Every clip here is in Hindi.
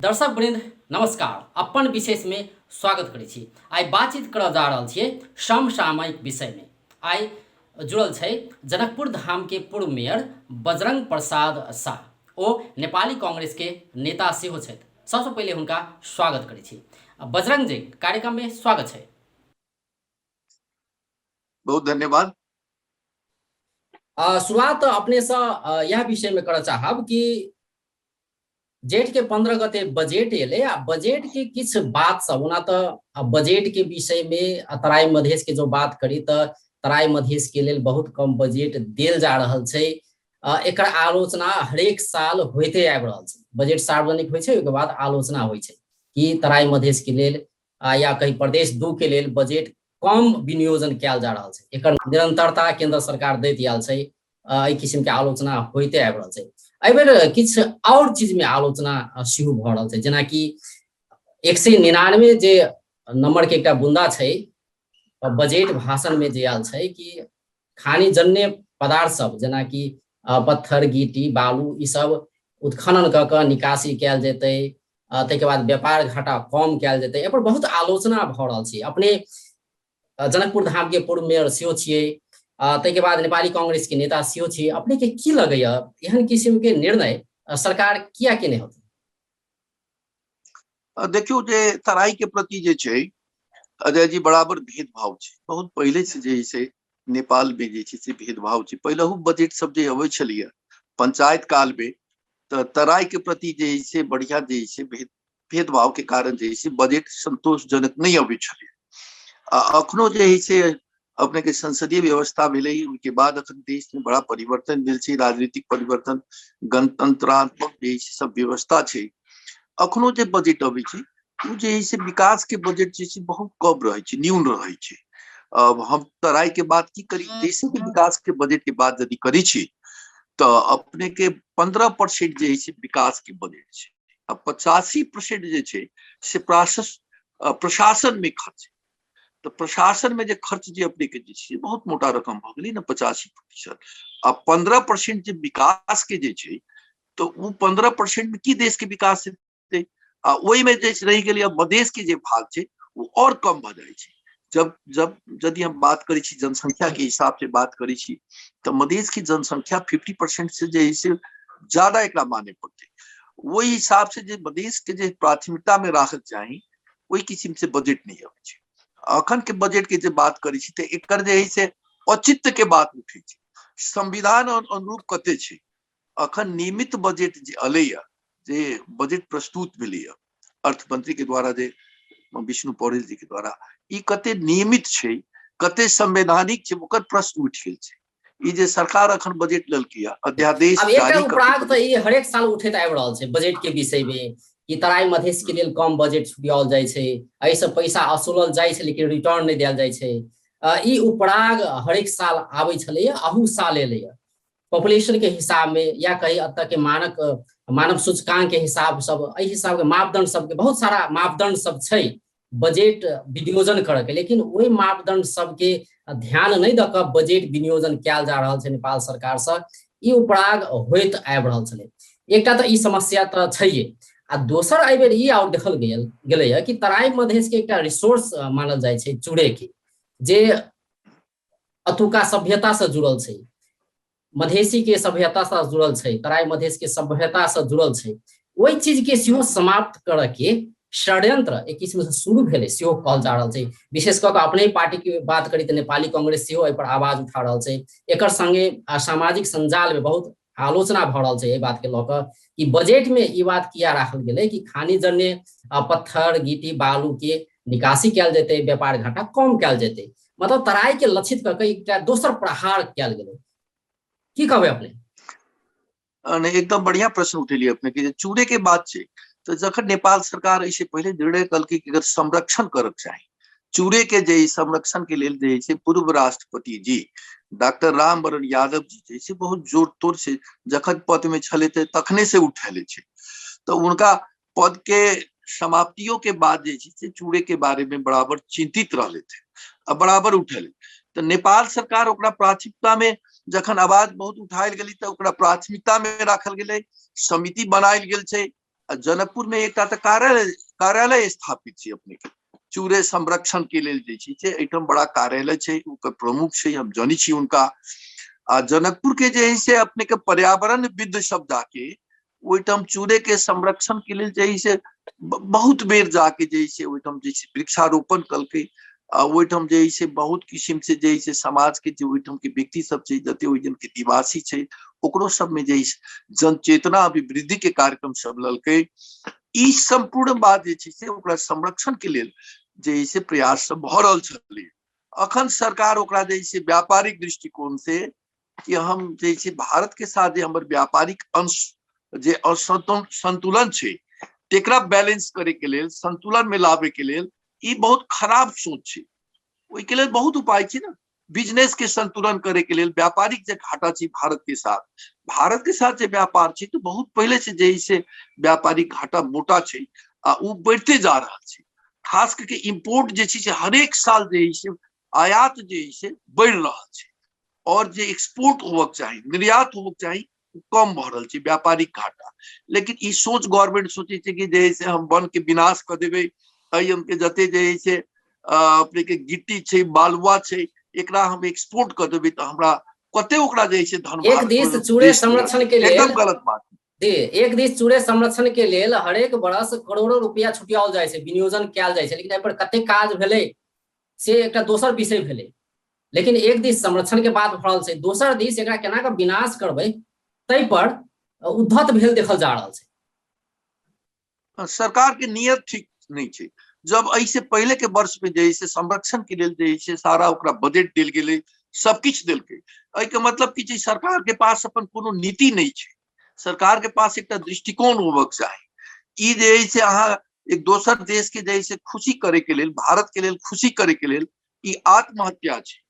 दर्शक वृंद नमस्कार। अपन विशेष में स्वागत करै छी। आइ बातचीत करऽ जा रहल छियै समसामयिक विषय में। आइ जुड़ल छै जनकपुर धाम के पूर्व मेयर बजरंग प्रसाद शाह। ओ नेपाली कांग्रेस के नेता सेहो छथि। सबसे पहिले हुनका स्वागत करै छी। बजरंग जी, कार्यक्रम में स्वागत छै। बहुत धन्यवाद। शुरुआत अपने से यह विषय में करऽ चाहब कि जेठ के 15 गते बजेट एले आ बजेट के किछ बात सब ओना तो बजेट के विषय में तराई मधेश के जो बात करी तो तराई मधेश के लेल बहुत कम बजेट देल जा रहल छै। एकर आलोचना हरेक साल होते आबि रहल छै। बजेट सार्वजनिक होइ छै, ओके बाद आलोचना होइ छै कि तराई मधेश के लेल या कहीं प्रदेश 2 के लेल बजेट कम विनियोजन कैल जा रहल छै। एकर निरंतरता केंद्र सरकार दैत आयल छै। एहि किस्म के आलोचना होते आबि रहल छै। एहि बेर किछ और चीज में आलोचना शुरू भ रहल छै, जेना कि 199 जे नंबर के एकटा बुंदा छै बजेट भाषण में जे आयल छै कि खानी जन्य पदार्थ सब जेना कि पत्थर गिट्टी बालू ई सब उत्खनन क के निकासी कैल जेतै। ताहि के बाद व्यापार घाटा कम कैल जेतै। एहि पर बहुत आलोचना भ रहल छै। अपने जनकपुर धाम के पूर्व मेयर सेहो छियै, ताहि के बाद नेपाली कांग्रेस के नेता सेहो छियै। अपने के की लगैया एहन किस्म के निर्णय सरकार किया केने होतै? देखियो जे तराई के प्रति जे छै अजय जी बराबर भेदभाव छै। बहुत पहले से जे से नेपाल में जे से भेदभाव छै। पहिलहु बजेट सब जे अबै छलिए पंचायत काल में तो तराई के प्रति जे से बढ़िया जे से भेदभाव के कारण जे से बजेट संतोषजनक नहीं अबै छलिए। अखनो जे से अपने के संसदीय व्यवस्था मिले उनके बाद अखन देश में बड़ा परिवर्तन भेल छै। राजनीतिक परिवर्तन, गणतंत्रात्मक जे सब व्यवस्था छै। अखनो जे बजेट अबै छै उ जे से विकास के बजेट जे से बहुत कम रहे छै, न्यून रहे छै। अब हम तराई के बात की करी, देश के विकास के बजेट के बात यदि करी छी तो अपने के 15% जे से विकास के बजेट छै। अब 85% जे छै से प्रशासन में खर्च। तो प्रशासन में जे खर्च जे अपने के जे छै बहुत मोटा रकम भ गेलै ना 85%। अब 15% जे विकास के जे छै तो वो 15% में की देश के विकास हेतै? वही में जे रह गेलै। अब मधेश के जे भाग छै वो और कम भ जाय छै। जब जब यदि हम बात करी छी जनसंख्या के हिसाब से बात करी छी तो मधेश की जनसंख्या 50% से जे से ज्यादा एकरा माने पड़ते। वही हिसाब से जे मधेश के जे प्राथमिकता में राखक चाही वही किस्म से बजेट नहीं अबै छै। अखन के बजेट के जे बात करी छी तो एकर जे से औचित्य के बात उठे छै। संविधान अनुरूप कते छै? अखन नियमित बजेट जे अलैया, जे बजेट प्रस्तुत भेलैया अर्थ मंत्री के द्वारा, जे विष्णु पौडेल जी के द्वारा, ई कते नियमित छै, कते संवैधानिक छै, ओकर प्रश्न उठ गेल छै। ई जे सरकार अखन बजेट ललकिया अध्यादेश अब एकटा जारी उपराग करके तो ई हरेक साल उठैत आबि रहल छै बजेट के विषय में कि तराई मधेश के लेल कम बजेट छुपियाओल जाइ छै, एहि से पैसा असुलल जाइ छै लेकिन रिटर्न नहीं देल जाइ छै। ई उपराग हरेक साल आबै छलैया, अहू साल एलैया। पॉपुलेशन के हिसाब में या कहीं अत के मानव सूचकांक के हिसाब सब, एहि हिसाब के मापदंड सबके बहुत सारा मापदंड सब छै बजेट विनियोजन करे के, लेकिन वही मापदंड सबके ध्यान नहीं द के बजेट विनियोजन कैल जा रहल छै नेपाल सरकार से। ई उपराग होइत आबि रहल छलै। एकटा तो ई समस्या तो छैहे। आ दोसर एहि बेर ई और देखल गेलै कि तराई मधेश के एकटा रिसोर्स मानल जाइ छै चूड़े के, जे अतुका सभ्यता से जुड़ल छै, मधेसी के सभ्यता से जुड़ल छै, तराई मधेश के सभ्यता से जुड़ल छै। वही चीज के सेहो समाप्त करे के षड्यंत्र एक किस्म से शुरू भेलै सेहो कहल जा रहल छै। विशेष कऽ अपने पार्टी के बात करी तो नेपाली कांग्रेस सेहो एहि पर आवाज उठा रहल छै। एकर संगे सामाजिक संजाल में बहुत आलोचना भ रहल छै एहि बात के लऽ कऽ कि बजेट में ई बात किया राखल गेलै कि खानी जन्य पत्थर गिट्टी बालू के निकासी कैल जेतै, व्यापार घाटा कम कैल जेतै। मतलब तराई के लक्षित कऽ के एकटा दोसर प्रहार कैल गेलै। की कहबै अपने? नहीं, एकदम बढ़िया प्रश्न उठेलिए अपने के। चूड़े के बात छै तो जखन नेपाल सरकार ऐसे पहले निर्णय कलकै कि अगर संरक्षण करक चाही चूड़े के जे संरक्षण के लेल जे से पूर्व राष्ट्रपति जी डॉक्टर रामवरण यादव जी जे से बहुत जोर तोड़ से जखन पद में छले थे तखने से उठेले छै। तो उनका पद के समाप्तियों के बाद जे से चूड़े के बारे में बराबर चिंतित रहले थे, अब बराबर उठेले। तो नेपाल सरकार ओकरा प्राथमिकता में जखन आवाज बहुत उठायल गेली तो ओकरा प्राथमिकता में राखल गेलै, समिति बनायल गेल छै। जनकपुर में एक कार्यालय स्थापित छै अपने के चूरे संरक्षण के लेल जे छै एठम बड़ा कार्यालय छै, ओकर प्रमुख छै, हम जानी छी उनका। जनकपुर के जे है से अपने के पर्यावरणविद सब जाके ओइठम चूरे के संरक्षण के लेल जे है से बहुत बेर जाके जे है से ओइठम जे छै वृक्षारोपण कलकै। ओइठम जे है से बहुत किस्म से जे है से समाज के जे ओइठम के व्यक्ति सब छै, जते ओइठम के निवासी छै, ओकरो सब में जे है जन चेतना अभिवृद्धि के कार्यक्रम सब ललकै। ई संपूर्ण बात जे छै से ओकरा संरक्षण के लेल जे है से प्रयास सब भ रहल छलै। अखन सरकार ओकरा जे है से व्यापारिक दृष्टिकोण से कि हम जे है भारत के साथ जे हमर व्यापारिक अंश जे असंतुलन छै तेकरा बैलेंस करे के लेल, संतुलन में लावे के लेल ई बहुत खराब सोच छै। ओइ के लेल बहुत उपाय छै ना, बिजनेस के संतुलन करे के लेल व्यापारिक जे घाटा छै भारत के साथ जे व्यापार छै तो बहुत पहले से जे से व्यापारिक घाटा मोटा छै आ उ बढ़ते जा रहल छै। खास करके इंपोर्ट जे छै हर एक साल जे से आयात जे से बढ़ रहल छै और जे एक्सपोर्ट होवक चाहिए, निर्यात होवक चाहिए, कम भ रहल छै व्यापारिक घाटा। लेकिन ई सोच गवर्नमेंट सोचे छै कि जैसे हम वन के विनाश कर देबै, हम के जते जे से अपने के गिट्टी छै, बालुआ छै, एकरा हम एक्सपोर्ट कर देबै तो हमरा कते ओकरा जे से धन एक दिस चूड़े संरक्षण के लेल एकदम गलत बात जी, एक दिस चूड़े संरक्षण के लेल हरेक बरस करोड़ों रुपया छुटियाओल जाय छै, विनियोजन कयल जाय छै, लेकिन एहि पर कते काज भेलै से एकटा दोसर विषय भेलै। लेकिन एक दिस संरक्षण के बात भ रहल छै, दोसर दिस एकरा केना के विनाश करबै तै पर उद्धत भेल देखल जा रहल छै। सरकार के नियत ठीक नहीं छै। जब ऐसे पहले के वर्ष में जैसे संरक्षण के लेल जैसे सारा ओकरा बजट देल गेलै, सब किछ देलकै, एहि के मतलब कि छै सरकार के पास अपन कोनो नीति नहीं छै। सरकार के पास एक दृष्टिकोण होबक चाही। ई जे से अहाँ एक दोसर देश के जैसे खुशी करे के लेल, भारत के लेल खुशी करे के लेल ई आत्महत्या छै।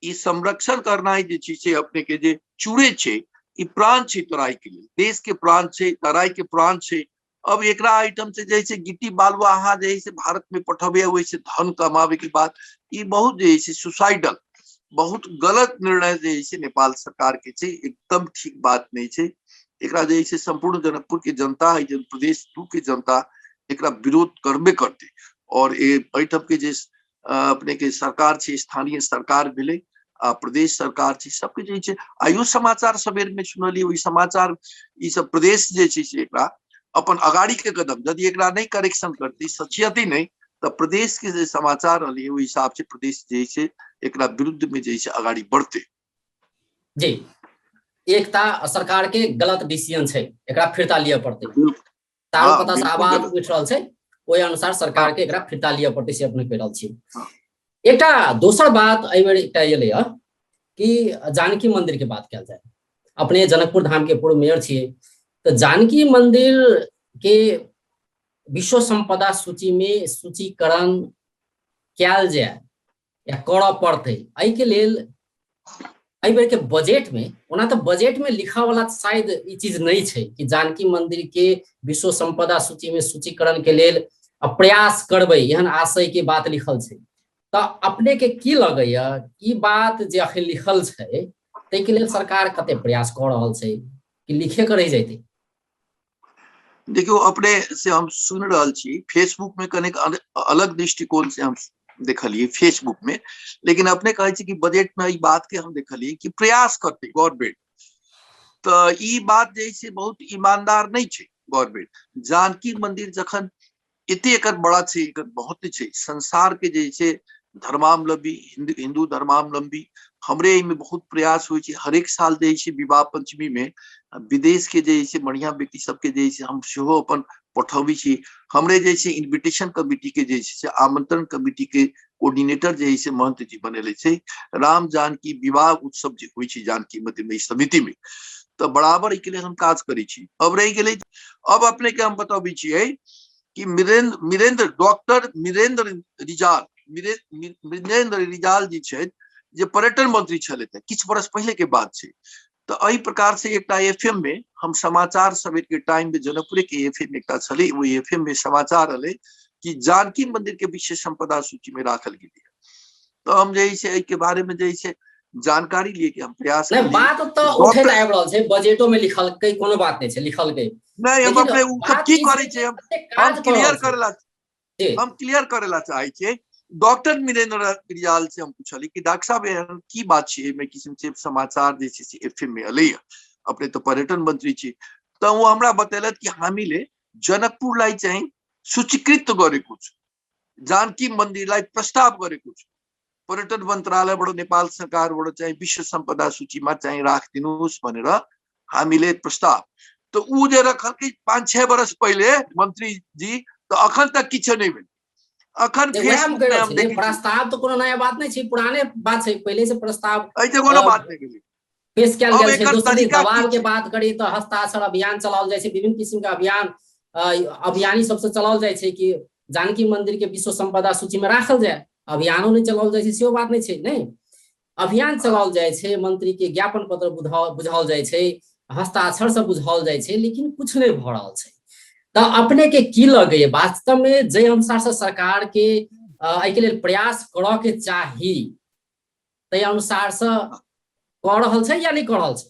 ई संरक्षण करना जे छै अपने के जे चूड़े छै ई प्राण छै तराई के लिए, देश के प्राण छै, तराई के प्राण छै। अब एकरा आइटम से जैसे गिट्टी बालुआ अहाँ जैसे भारत में पठबे वैसे धन कमावे के बाद ये बहुत जैसे सुसाइडल, बहुत गलत निर्णय जैसे नेपाल सरकार के छै, एकदम ठीक बात नहीं छै। एकरा जैसे संपूर्ण जनकपुर के जनता, प्रदेश 2 के जनता एकरा विरोध करबे करते। और एठम के जे अपने के सरकार छै, स्थानीय सरकार भेलै आ प्रदेश सरकार छै, सबके जे छै आयु समाचार सबेर में सुनलिए, ओई समाचार ई सब प्रदेश जे छै से एकरा अपन अगाड़ी के कदम यदि एकरा नहीं करेक्शन करती, सचियती नहीं, तो प्रदेश के जे समाचार रहलिए ओई हिसाब से प्रदेश जे छै एकरा विरुद्ध में जे छै अगाड़ी बढ़ते। जी, एकता सरकार के गलत डिसीजन छै, एकरा फिरता लिया पड़ते। तारो पता से आवाज उठ रहल छै, ओहि अनुसार सरकार के एकरा फिरता लिया पड़ते से अपने कह रहल छी। एकटा दोसर बात एहि बेर एकटा एलै कि जानकी मंदिर के बात कयल जाय। अपने जनकपुर धाम के पूर्व मेयर छियै, तो जानकी मंदिर के विश्व संपदा सूची में सूचीकरण कयल जाय या करऽ पड़तै। एहि के लेल एहि बेर के बजट में, ओना तो बजट में लिखा वाला शायद ई चीज नहीं छै कि जानकी मंदिर के विश्व संपदा सूची में सूचीकरण के लेल प्रयास करबै, एहन आशय के बात लिखल छै। तो अपने के की लगैया ई बात जे अखन लिखल छै तै के लेल सरकार कते प्रयास कर रहल छै कि लिखे के रह जैते? देखियो अपने से हम सुन रहल छी, फेसबुक में कनेक अलग दृष्टिकोण से हम देखलिए फेसबुक में, लेकिन अपने कहे छी कि बजट में ई बात के हम देखलिए कि प्रयास करते गवर्नमेंट। तो ई बात जैसे बहुत ईमानदार नहीं छै गवर्नमेंट। जानकी मंदिर जखन एते एकर बड़ा छै, एकर बहुत छै, संसार के जैसे धर्मावलंबी, हिंदू धर्मावलंबी हमरे में बहुत प्रयास हो, हर एक साल जैसे विवाह पंचमी में विदेश के जैसे बढ़िया व्यक्ति सबके जैसे हम सेहो अपन पठौबी छी। हमरे जैसे इन्विटेशन कमिटी के जैसे आमंत्रण कमिटी के कोऑर्डिनेटर जैसे महंत जी बनेले छै। राम जानकी विवाह उत्सव जे होई छै जानकी मंदिर में समिति में, तो बराबर के लिए हम काज करी छी। अब रह गेलै, अब अपने के हम बताबी छियै कि डॉक्टर वीरेंद्र रिजाल जी छै जे पर्यटन मंत्री छले थे, किछ बरस पहले के बात छै। तो एहि प्रकार से एक एफएम में हम समाचार सवेर के टाइम में जनकपुर के एफएम एक छले, वो एफएम में समाचार अले कि जानकी मंदिर के विश्व संपदा सूची में राखल गेलै। तो हम जैसे के बारे में जैसे जानकारी लिए कि हम प्रयास नहीं, बात तो उठे आबि रहल छै, बजटो में लिखल कोनो बात नहीं छै, लिखल गई नहीं हम लेकिन अपने उ सब बात की ई करे छै छे कि हम कतेक काज कऽ रहल छै। हम क्लियर करेला चाहे छे। डॉक्टर वीरेंद्र रियाल से हम पूछली कि डॉक्टर साहब एहन की बात छे में किस्म से समाचार जे छे से एफएम में अलै अपने तो पर्यटन मंत्री छी तो वो हमरा बतेलत कि हामीले जनकपुर लाई चाहिँ सूचीकृत गरेको छ, जानकी मन्दिरलाई प्रस्ताव गरेको छ, पर्यटन मन्त्रालयबाट नेपाल सरकारबाट चाहिँ विश्व सम्पदा सूचीमा चाहिँ राखिदिनुस् भनेर हामीले प्रस्ताव तो ऊ जे रखल कि 5-6 वर्ष पहले मंत्री जी तो अखन तक किछु नहीं भेल। अखन फेसबुक में हम देखै छी प्रस्ताव तो कोनो नया बात नहीं छै, पुराने बात छै, पहले से प्रस्ताव ऐसे कोनो बात नहीं भेलै। पेश कयल अब गेल छै। एकर दोसर दिस तरीका दबाव की के छै? बात करी तो हस्ताक्षर अभियान चलाओल जाय छै, विभिन्न किस्म के अभियान अभियानी सबसे चलाओल जाय छै कि जानकी मंदिर के विश्व संपदा सूची में राखल जाय। अभियानो नहीं चलाओल जाय छै सेहो बात नहीं छै, नहीं अभियान चलाओल जाय छै, मंत्री के ज्ञापन पत्र बुझाओल जाय छै, हस्ताक्षर से बुझाओल जाय छै, लेकिन कुछ नहीं भ रहल छै। तो अपने के की लगे वास्तव में जे अनुसार से सरकार के एहि के लेल प्रयास करऽ के चाही तै अनुसार से कऽ रहल छै या नहीं कऽ रहल छै?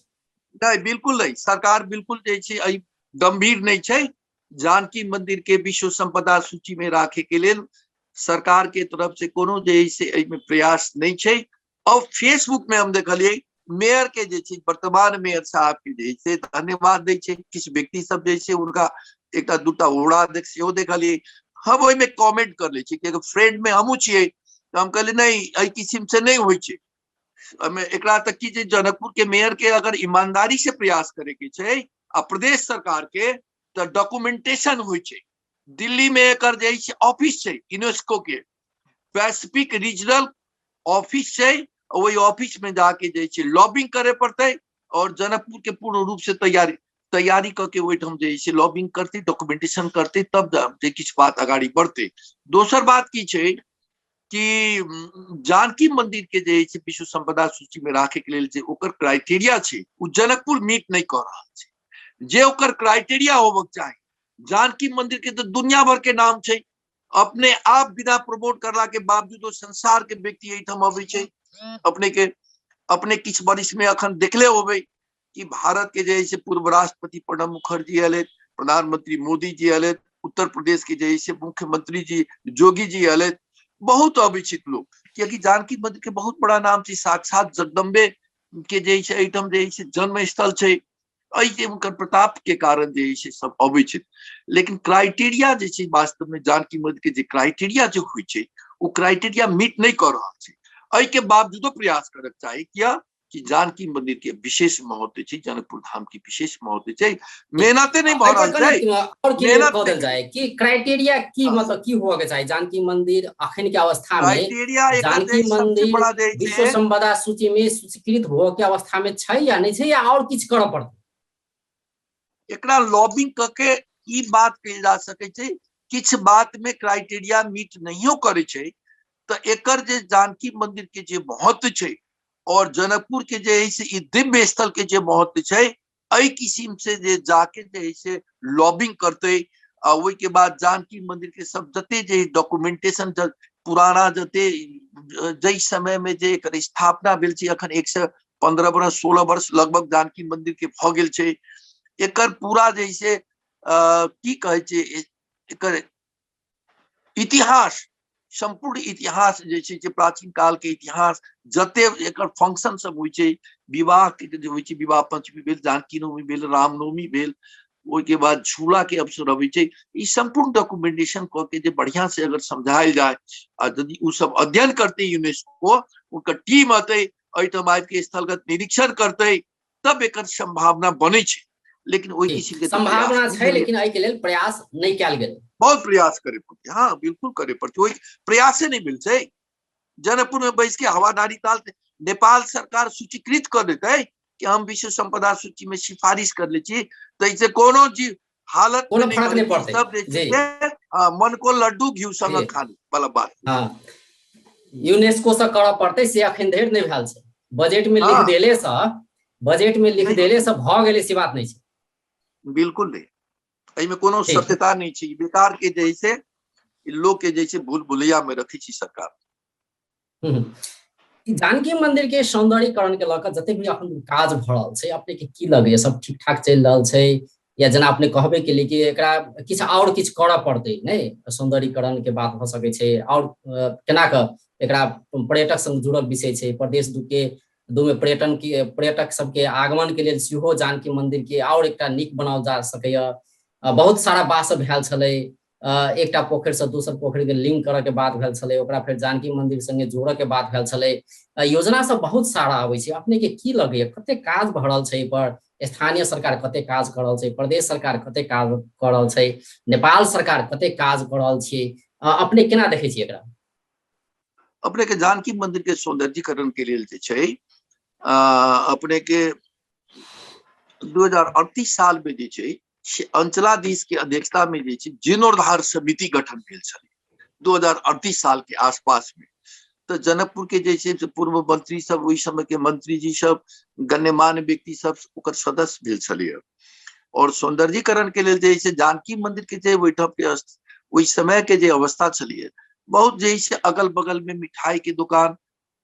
नहीं बिल्कुल नहीं, सरकार बिल्कुल जे छै एहि गंभीर नहीं छै। जानकी मंदिर के विश्व संपदा सूची में राखे के लेल सरकार के तरफ से कोनो जे है से एहिमे प्रयास नहीं छै। और फेसबुक में हम देखलिए मेयर के जे छै वर्तमान मेयर साहब के जे छै धन्यवाद दै छै, किछु व्यक्ति सब जे छै उनका एकटा दूटा ओड़ा सेहो देखलिए। हम ओहि में कमेंट कर ले छी कि अगर फ्रेंड में हमहू छियै तो हम कहले नहीं एहि किस्म से नहीं होय छै। एकरा तक की जनकपुर के मेयर के अगर ईमानदारी से प्रयास करे के छै आ प्रदेश सरकार के तो डॉक्यूमेंटेशन होय छै। दिल्ली में एकर जे छै ऑफिस छै यूनेस्को के पैसिफिक रीजनल ऑफिस छै, वही ऑफिस में जाके जे छै लॉबिंग करे पड़ते और जनकपुर के पूर्ण रूप से तैयारी करके ओहिठाम जे छै लॉबिंग करते, डॉक्यूमेंटेशन करते, तब जे किछु बात आगाड़ी बढ़ते। दोसर बात की छै कि जानकी मंदिर के जे छै विश्व संपदा सूची में राखे के लेल जे ओकर क्राइटेरिया छै उ जनकपुर मीट नहीं कर रहल छै। जे ओकर क्राइटेरिया होबक चाही, जानकी मंदिर के तो दुनिया भर के नाम छै, अपने आप बिना प्रमोट करला के बावजूद संसार के व्यक्ति एहिठाम अबै छै। अपने किछु वर्ष में अखन देखले होबै कि भारत के जे है पूर्व राष्ट्रपति प्रणब मुखर्जी अयले, प्रधानमंत्री मोदी जी अयले, उत्तर प्रदेश के जे है मुख्यमंत्री जी योगी जी अयले, बहुत अभिचित लोग, क्योंकि जानकी मंदिर के बहुत बड़ा नाम छै, साक्षात जगदम्बे के जे है एहिठाम जे है जन्म स्थल छै, एहि उनकर प्रताप के कारण जे है सब अभिचित। लेकिन क्राइटेरिया जे छै वास्तव में जानकी मंदिर के जे क्राइटेरिया जो होय छै वो क्राइटेरिया मीट नहीं कर रहल छै। एहि के बावजूदो प्रयास करक चाही किया कि जानकी मंदिर के विशेष महत्व छै, जनकपुर धाम की विशेष महत्व छै, मेहनते नहीं भ रहल छै। और क्लियर कऽ देल जाय कि क्राइटेरिया की मतलब की हुआ के चाही जानकी मंदिर अखन के अवस्था में, क्राइटेरिया जानकी सबसे मंदिर बड़ा जे विश्व छै संपदा सूची में स्वीकृत हुआ के अवस्था में छै या नहीं छै, या और किछु करऽ पड़तै? एकरा लॉबिंग करके ई बात कल जा सके छै। किछु बात में क्राइटेरिया मीट नहियो करे छै तो एकर जे जानकी मंदिर के जे महत्व छै और जनकपुर के जे है से ई दिव्य स्थल के जे महत्व छै, एहि किस्म से जे जाके जे है से लॉबिंग करते आ ओहि के बाद जानकी मंदिर के सब जते जे डॉक्यूमेंटेशन पुराना जते जै समय में जे एकर स्थापना भेल छै, अखन 115 वर्ष 16 वर्ष लगभग जानकी मंदिर के भ गेल छै। एकर पूरा जैसे की कहे छै एकर इतिहास, संपूर्ण इतिहास जे छै जे प्राचीन काल के इतिहास, जते एकर फंक्शन सब होय छै, विवाह के जे होय छै, विवाह पंचमी भेल, जानकी नवमी भेल, रामनवमी भेल, ओहि के बाद झूला के अवसर अबै छै, ई संपूर्ण डॉक्यूमेंटेशन क के जे बढ़िया से अगर समझायल जाए आ यदि उ सब अध्ययन करते यूनेस्को, उनकर टीम अतै एहिठाम आबि के स्थलगत निरीक्षण करते, तब एकर संभावना बनै छै। लेकिन ओहि किसी के संभावना छै, लेकिन एहि के लेल प्रयास नहीं कयल गेल। बहुत प्रयास करे पड़ते, हाँ बिल्कुल करे पड़ते, वही प्रयास से नहीं मिल छै। जनकपुर में बैस के हवादारी ताल नेपाल सरकार सूचीकृत कर देते कि हम विश्व संपदा सूची में सिफारिश कर ले छी, तो इसे कोनो जी हालत में नहीं बने, सब मन को लड्डू घी संग खाने वाला बात। हाँ, यूनेस्को से करऽ पड़तै, से अखन धरि नहीं भेल छै। बजट में लिख देले से भ गेलै से बात नहीं छै। बिल्कुल नहीं, एहि में कोनो सत्यता नहीं छै, बेकार के जैसे लोग के जैसे भूल भुलैया में रखी छी सरकार। जानकी मंदिर के सौंदर्यीकरण के लऽ कऽ जते भी अखन काज भ रहल छै, अपने के की लगे सब ठीक ठाक चल रहल छै या जेना अपने कहबे केली कि एकरा किछु और किछु करऽ पड़तै नहि, सौंदर्यीकरण के बात भऽ सकै छै और केना कऽ एकरा पर्यटक संग जुड़ल विषय छै, प्रदेश दू में पर्यटक सबके आगमन के लेल सेहो जानकी मंदिर के और एकटा नीक बनाओल जा सकैया। बहुत सारा बात सब भेल छलै, एकटा पोखरि से दोसर पोखरि के लिंक करऽ के बात भेल छलै, ओकरा फेर जानकी मंदिर संगे जोड़ऽ के बात भेल छलै। योजना सब बहुत सारा आबै छै, अपने के की लगैया कते काज भऽ रहल छै एहि पर? स्थानीय सरकार कते काज कऽ रहल छै, प्रदेश सरकार कते काज कऽ रहल छै, नेपाल सरकार कते काज कऽ रहल छै, अपने केना देखै छियै एकरा? अपने के जानकी मंदिर के सौंदर्यीकरण के लेल जे छै अपने के 2038 साल में जे छै अंचलाधीश के अध्यक्षता में जे छै जीर्णोद्धार समिति गठन भेल छलै 2038 साल के आसपास में। तो जनकपुर के जे छै पूर्व मंत्री सब, ओहि समय के मंत्री जी सब, गण्यमान्य व्यक्ति सब ओकर सदस्य भेल छलै। और सौंदर्यीकरण के लेल जे छै जानकी मंदिर के जे ओहिठाम के ओहि समय के जे अवस्था छलै, बहुत जे छै अगल बगल में मिठाई के दुकान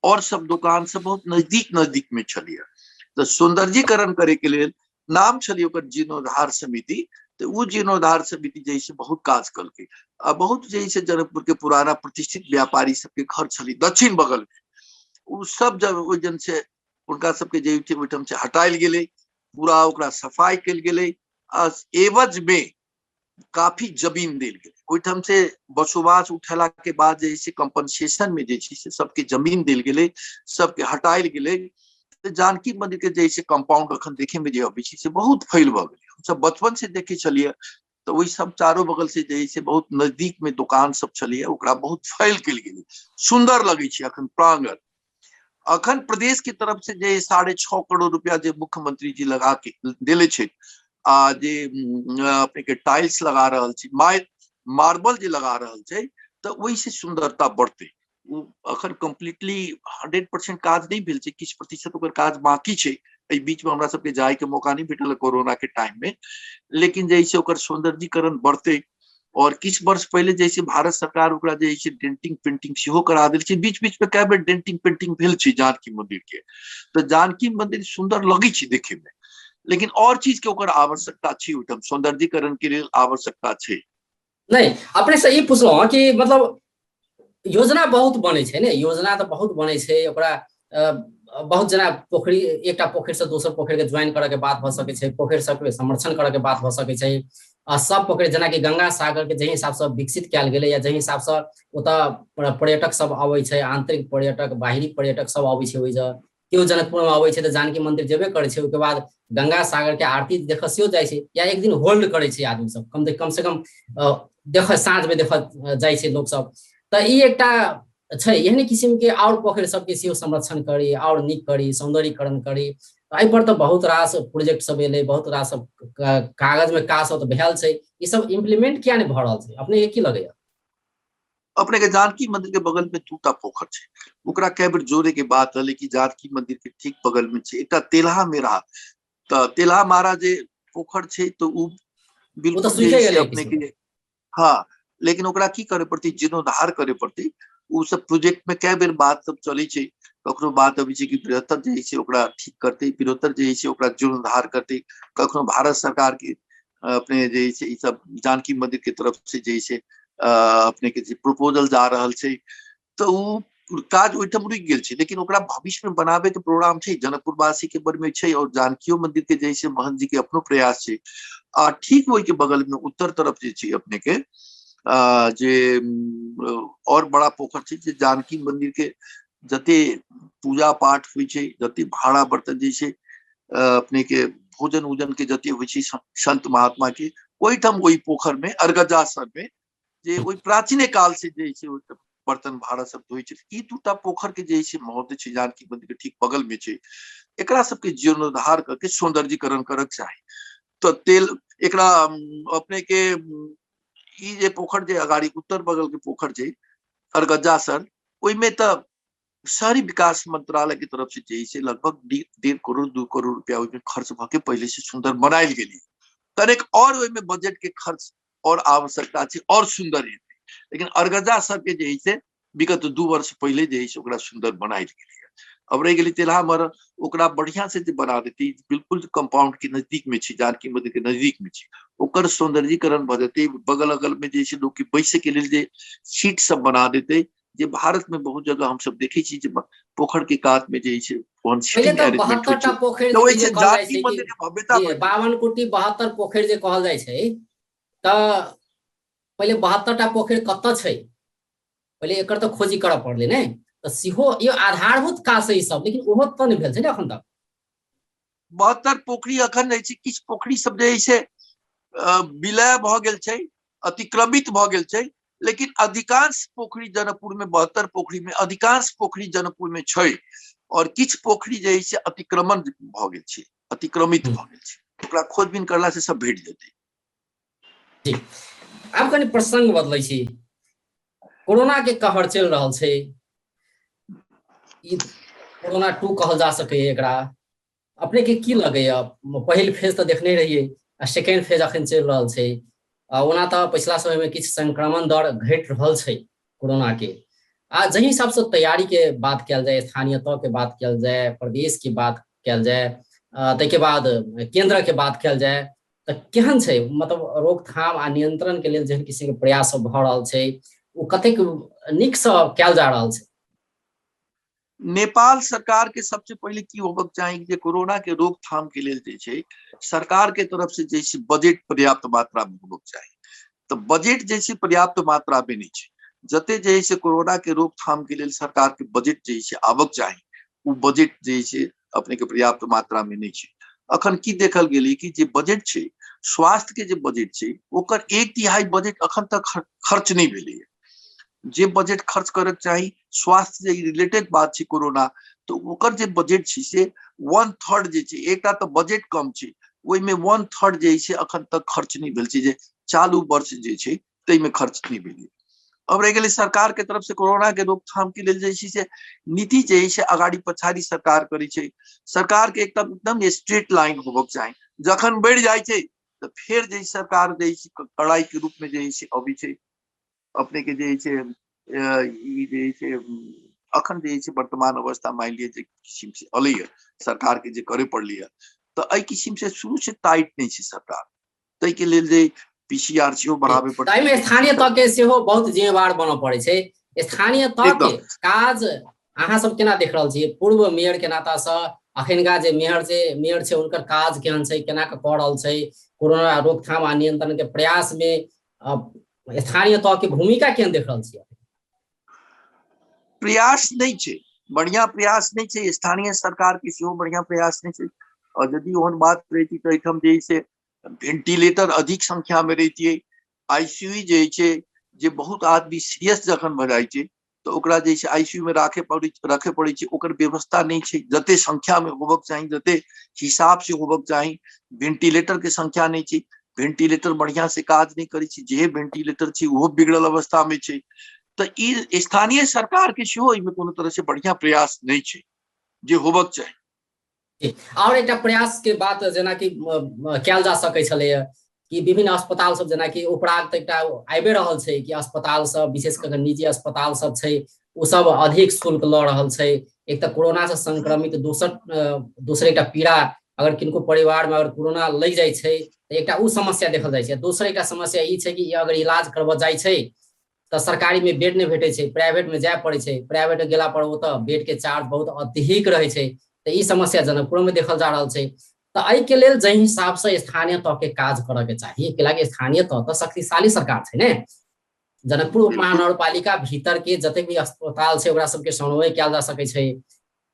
और सब दुकान सब बहुत नजदीक में छलै। तो सौंदर्यीकरण करे के लेल नाम छलै ओकर जीर्णोद्धार समिति। तो वो जीर्णोद्धार समिति जे छै बहुत काज कलकै। बहुत जे छै जनकपुर के पुराना प्रतिष्ठित व्यापारी सबके घर छलै दक्षिण बगल में, उ सब जब ओहि जन से उनका सबके जे ओहिठाम से हटायल गेलै, पूरा ओकरा सफाई कल गेलै। एवज में काफी जमीन देल गेलै, ओहिठाम से बसोबास उठेला के बाद जे छै कंपनसेशन में जे छै से सबके जमीन देल गेलै, सबके हटायल गेलै। जानकी मंदिर के जे कंपाउंड अखन देखे में जे अबै छै से बहुत फैल भ गेलै। हम सब बचपन से देखे छलियै तो वही सब चारों बगल से जे बहुत नजदीक में दुकान सब छलियै, ओकरा बहुत फैल कल गेलै, सुंदर लगे छै अखन प्रांगण। अखन प्रदेश की तरफ से जे 6.5 करोड़ रुपया जे मुख्यमंत्री जी लगा के देले छै, जे अपने के टाइल्स लगा रहल छै, मार्बल जे लगा रहल छै, तो वही से सुंदरता बढ़ते। अखन कम्प्लीटली 100% काज नहीं भेल छै, किछ प्रतिशत ओकर काज बाकी छै। एहि बीच में हमरा सबके जाय के मौका नहीं भेटल कोरोना के टाइम में, लेकिन जे ओकर सौंदर्यीकरण बढ़ते। और किछ वर्ष पहले जैसे भारत सरकार ओकरा जे डेंटिंग पेंटिंग सेहो करा देल छै, बीच बीच में कई बेर डेंटिंग पेंटिंग भेल छै जानकी मंदिर के। तो जानकी मंदिर सुंदर लगे छै देखे में, लेकिन और चीज के ओकर आवश्यकता छै, ओहिठाम सौंदर्यीकरण के लिए आवश्यकता छै। नहीं, अपने से ई पूछलहुँ कि मतलब योजना बहुत बनै छै ने, योजना तो बहुत बनै छै, ओकरा बहुत जना पोखरी, एकटा पोखरि से दोसर पोखरि के ज्वाइन करऽ के बात भऽ सकै छै, पोखरि सबके संरक्षण करऽ के बात भऽ सकै छै। सब पोखरि जेना कि गंगा सागर के जे हिसाब से विकसित कयल गेलै, या जे हिसाब से ओतऽ पर्यटक सब अबै छै, आंतरिक पर्यटक बाहरी पर्यटक सब अबै छै, ओहि केओ जनकपुर में अबै छै तऽ जानकी मंदिर जेबे करै छै, ओहिके बाद गंगा सागर के आरती देखऽ सेहो जाइ छै, या एक दिन होल्ड करै छै आदमी सब, कम से कम देख साँझ में देख जाइ छै लोग सब। तो ई एकटा छै, एहने किस्म के और पोखरि सबके सेहो संरक्षण करी, और नीक करी, सौंदर्यीकरण करी। एहि पर तो बहुत रास प्रोजेक्ट सब एलै, बहुत रास कागज में काज सब तो भेल छै, ई सब इम्प्लीमेंट किया नहीं भऽ रहल छै, अपने के की लगैया? अपने के जानकी मंदिर के बगल में 2टा पोखर छै, ओकरा कई बेर जोड़े के बात है, लेकिन जानकी मंदिर के ठीक बगल में छै एकटा तेलहा मेरा। तो तेलहा मारा जे पोखर छै तो उ वो तो बिल्कुल सूखे जे गेलै अपने किस्म। के, हाँ, लेकिन ओकरा की करे पड़ती, जीर्णोद्धार करे पड़ती। उ सब प्रोजेक्ट में कई बेर बात सब चलै छै, कखनो बात अबै छै कि बृहत्तर जे छै ओकरा ठीक करते, बृहत्तर जे छै ओकरा जीर्णोद्धार करते। कखनो भारत सरकार के अपने जे छै ई सब जानकी मंदिर के तरफ से जे छै अपने के जे प्रपोजल जा रहल छै, तो उ काज ओहिठाम रुकि गेल छै। लेकिन ओकरा भविष्य में बनाबे के प्रोग्राम छै, जनकपुर वासी के मन में छै, और जानकियो मंदिर के जे छै महंत जी के अपनो प्रयास छै। ठीक वही के बगल में उत्तर तरफ जे छै अपने के जे और बड़ा पोखर छै, जे जानकी मंदिर के जते पूजा पाठ हुई छै, जते भाड़ा बर्तन जे छै अपने के भोजन उजन के जते हुई छै संत महात्मा के, ओहिठाम वही पोखर में अर्गजा सर में जे वही प्राचीने काल से जे छै बर्तन भाड़ा सब धोई छै। ई 2टा पोखर के जे छै महत्व छै, जानकी मंदिर के ठीक बगल में छै। एकरा सबके जीर्णोद्धार करके सौंदर्यीकरण करक चाही। तो तेल एकरा अपने के ई जे पोखर जे अगाड़ी उत्तर बगल के पोखर छै अरगज्जा सर, ओहिमे तो शहरी विकास मंत्रालय की तरफ से जे छै लगभग 1.5 करोड़ 2 करोड़ रुपया ओहिमे खर्च भ के पहले से सुंदर बनायल गेलै। तनिक और ओहिमे बजट के खर्च और आवश्यकता छै और सुंदर हेतै। लेकिन अरगज्जा सर के जे छै विगत 2 वर्ष पहले जे है से ओकरा सुंदर बनायल गेलै। अब रह गेलै तेलहा मर, ओकरा बढ़िया से जे बना देती, बिल्कुल कंपाउंड के नजदीक में छी, जानकी मंदिर के नजदीक में छी, ओकर सौंदर्यीकरण भ जेतै, बगल अगल में जे लोग के बैसे के लेल जे सीट सब बना देते, जे भारत में बहुत जगह हम सब देखे छी जे पोखर के कात में जे पहिले सीटिंग त अरेंजमेंट होइ 72टा छै, पोखरि तो जे ओइसे कहल जाइ जानकी छै कि मंदिर के भव्यता जी बढ़ जेतै। 52 कोटी 72 पोखरि जे कहल जाइ छै, त पहिले 72टा पोखरि कतऽ छै, पहिले एकर त खोजी करऽ पड़लै ने। त सेहो यो आधारभूत काज छै ई सब, लेकिन ओहो त नहि भेल छै ने एखन तक। 72 पोखरी अखन रहै छै, किछु पोखरी सब जे है से विलय भ गेल छै, अतिक्रमित भ गेल छै, लेकिन अधिकांश पोखरी जनकपुर में 72 पोखरी में अधिकांश पोखरी जनकपुर में छै, और किछु पोखरी जे है से अतिक्रमण भ गेल छै, अतिक्रमित भ गेल छै, ओकरा खोजबीन करला से सब भेट जेतै। जी आब कनि प्रसंग बदलै छी, कोरोना के कहर चलि रहल छै, ई कोरोना 2 कहल जा सकैए एकरा। अपने के की लगैया, पहिल फेज तऽ देखने रहिए, आ सेकेंड फेज अखन चलि रहल छै। ओना तऽ पिछला समय में किछु संक्रमण दर घटि रहल छै कोरोना के। आ जहि हिसाब से तैयारी के बात कयल जाय, स्थानीयता के बात कयल जाय, प्रदेश की बात कयल जाय, ताहिके बाद केंद्र के बात कयल जाय, तऽ केहन छै, मतलब रोकथाम आ नियंत्रण के लेल जेहन किसी के प्रयास सब भऽ रहल छै, ओ कतेक नीक से कयल जा रहल छै। नेपाल सरकार के सबसे पहले की होबक चाही कि कोरोना के रोकथाम के लेल जे छै सरकार के तरफ से जे छै बजट पर्याप्त मात्रा में होबक चाही। तो बजट जे छै पर्याप्त मात्रा में नहीं छै, जते जे है कोरोना के रोकथाम के लेल सरकार के बजट जे है आबक चाही, वो बजट जे है अपने के पर्याप्त मात्रा में नहीं छै। अखन की देखल गेलै कि जे बजट छै, स्वास्थ्य के जे बजट छै, ओकर 1/3 बजट अखन तक खर्च नहीं भेलै है। जे बजट खर्च करक चाही स्वास्थ्य से रिलेटेड बात छै कोरोना, तो ओकर जे बजट छै से 1/3 जे छै, एकटा तो बजट कम छै, ओहि में 1/3 जे छै अखन तक खर्च नहीं भेल छै, जे चालू वर्ष जे छै तै में खर्च नहीं भेलै। अब रह गेलै सरकार के तरफ से कोरोना के रोकथाम के लेल जे छै से नीति जे है से आगाड़ी पछाड़ी सरकार करै छै। सरकार के एकदम स्ट्रेट लाइन होबक चाही, जखन बढ़ि जाइ छै तो फिर जे सरकार जे कड़ाई के रूप में जे है अबै छै। अपने के जे छै ई जे छै अखन जे छै वर्तमान अवस्था मान लिया जे किसिम से अलै सरकार के जे करे पड़लै, तो एहि किसिम से शुरू से टाइट नहीं छै सरकार, तै के लेल जे पीसीआर सेहो बढ़ाबे पड़तै, ताहिमे स्थानीय तक के सेहो बहुत जिम्मेवार बनऽ पड़ै छै। स्थानीय तक के एकदम काज अहाँ सब केना देख रहल छियै, पूर्व मेयर के नाता से अखनका जे मेयर छै हुनकर काज केहन छै, केना कऽ रहल छै, कोरोना रोकथाम आ नियंत्रण के प्रयास में स्थानीय तक के भूमिका केहन देख रहल छियै। प्रयास नहीं छै, बढ़िया प्रयास नहीं छै, स्थानीय सरकार के सेहो बढ़िया प्रयास नहीं छै। और यदि ओहन बात रही तो एठम जे से वेंटिलेटर अधिक संख्या में रहितियै, आईसीयू जे छै जे बहुत आदमी सीरियस जखन भ जाइ छै तो ओकरा जे छै आईसीयू में रखे पड़ै छै, ओकर व्यवस्था नहीं छै, जते संख्या में होबक चाही, जते हिसाब से होबक चाही, वेंटिलेटर के संख्या नहीं छै, वेंटिलेटर बढ़िया से काज नहीं करै छै, जे वेंटिलेटर छै वो बिगड़ल अवस्था में छै। तो ई स्थानीय सरकार के सेहो एहिमे कोनो तरह से बढ़िया प्रयास नहीं छै जे होबक चाही। और एकटा प्रयास के बात जेना कि कयल जा सकै छलैया कि विभिन्न अस्पताल सब जेना कि उपराग तऽ एकटा आबि रहल छै कि अस्पताल सब विशेष कऽ निजी अस्पताल सब छै ओ सब अधिक शुल्क लऽ रहल छै। एक तऽ कोरोना से संक्रमित दोसर एकटा पीड़ा अगर किनको परिवार में अगर कोरोना लग जाइ छै तऽ एकटा उ समस्या देखल जाइ छै। दोसर एकटा समस्या ई छै कि अगर इलाज करबऽ जाइ छै तऽ सरकारी में बेड नहीं भेटै छै, प्राइवेट में जाय पड़ै छै, प्राइवेट गेला पर ओतऽ बेड के चार्ज बहुत अधिक रहै छै, तऽ ई समस्या जनकपुर में देखल जा रहल छै। तऽ एहि के लेल जहि हिसाब से स्थानीय तह के काज करऽ के चाही, कैलाकि स्थानीय तह तऽ शक्तिशाली सरकार छै ने। जनकपुर उप महानगरपालिका भीतर के जतेक भी अस्पताल छै ओकरा सबके समन्वय कयल जा सकै छै।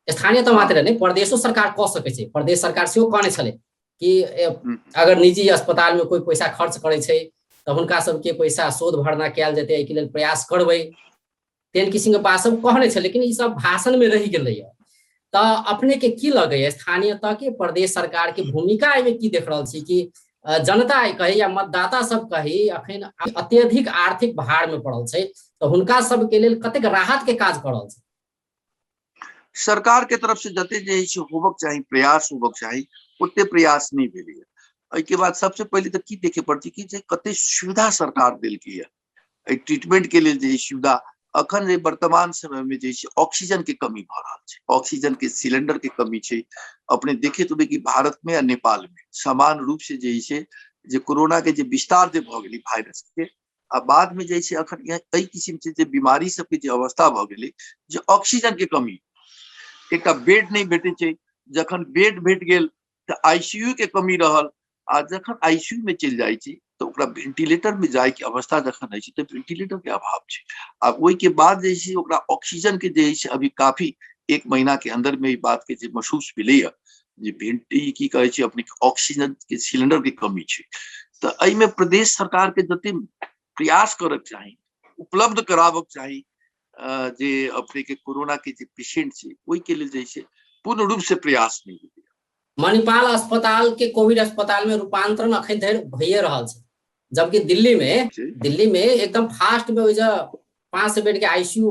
स्थानीय तह मात्र नहीं प्रदेशो सरकार कऽ सकै छै, प्रदेश सरकार सेहो कहने छलै कि अगर निजी अस्पताल में कोई पैसा खर्च करै छै तऽ हुनका सबके पैसा शोध भरना कयल जेतै, एहिके लेल प्रयास करबै, तेहन किसिम के बात सब कहने छै, लेकिन ई सब भाषण में रहि गेलैया। तऽ अपने के की लगैया स्थानीय तह के प्रदेश सरकार के भूमिका एहिमे की देख रहल छी कि जनता कही या मतदाता सब कही अखन अत्यधिक आर्थिक भार में पड़ल छै तऽ हुनका सबके लेल कतेक राहत के काज कर रहल छै। सरकार के तरफ से जते जे होबक चाही प्रयास होबक चाही ओते प्रयास नहीं भेलै। एहि के बाद सबसे पहले तो की देखे पड़ती कि कते सुविधा सरकार देलकै है, ट्रीटमेंट के लिए जे सुविधा अखन जे वर्तमान समय में जे ऑक्सीजन के कमी भ रहा है, ऑक्सीजन के सिलेंडर के कमी है। अपने देखे तो कि भारत में और नेपाल में समान रूप से जे कोरोना के जे विस्तार जे भ गेलै वायरस के, आ बाद में जे अखन कई किस्म से जे बीमारी सबके जे अवस्था भ गेलै, जे ऑक्सीजन के कमी, एक बेड नहीं भेटे छै, जखन बेड भेट गेल तो आईसीयू के कमी रहल, आ जखन आईसीयू में चल जाए तो ओकरा वेंटिलेटर में जाए के अवस्था जखन है तो वेंटिलेटर के अभाव है। आ ओई के बाद जे ओकरा ऑक्सीजन के जे अभी काफी 1 महीना के अंदर में बात के जे महसूस मिले जे वेंटी की कहे छै अपने ऑक्सीजन के सिलेंडर के कमी है। तो एहि में प्रदेश सरकार के जते प्रयास करक चाही, उपलब्ध कराबक चाही, जे अपने के कोरोना के जे पेशेंट छै ओई के लिए जैसे पूर्ण रूप से प्रयास नहीं भेलै। मणिपाल अस्पताल के कोविड अस्पताल में रूपांतरण अखन धरि भइए रहल छै, जबकि दिल्ली में एकदम फास्ट में 500 बेड के आईसीयू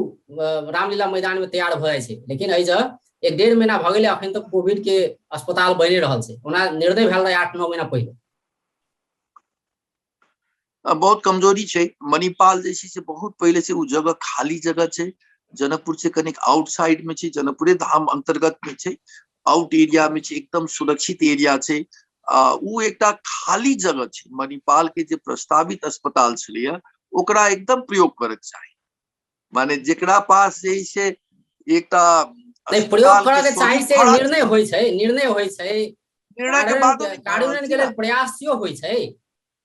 रामलीला मैदान में तैयार भ जाय छै, लेकिन 1-1.5 महीना भ गेलै अखन तक कोविड के अस्पताल बनि रहल छै। ओना निर्णय भेल रहे 8-9 महीना पहले। बहुत कमजोरी है। मणिपाल जैसी से बहुत पहले से वो जगह खाली जगह है, जनकपुर से कनिक आउटसाइड में है, जनकपुरे धाम अंतर्गत में है, आउट एरिया में एकदम सुरक्षित एरिया है। वो एक खाली जगह है। मणिपाल के जे प्रस्तावित अस्पताल छलिए ओकरा एकदम प्रयोग करक चाही, माने जेकरा पास जे एक प्रयोग करक चाही से निर्णय होय छै, निर्णय के बाद कार्यान्वयन के लेल प्रयास सेहो होय छै,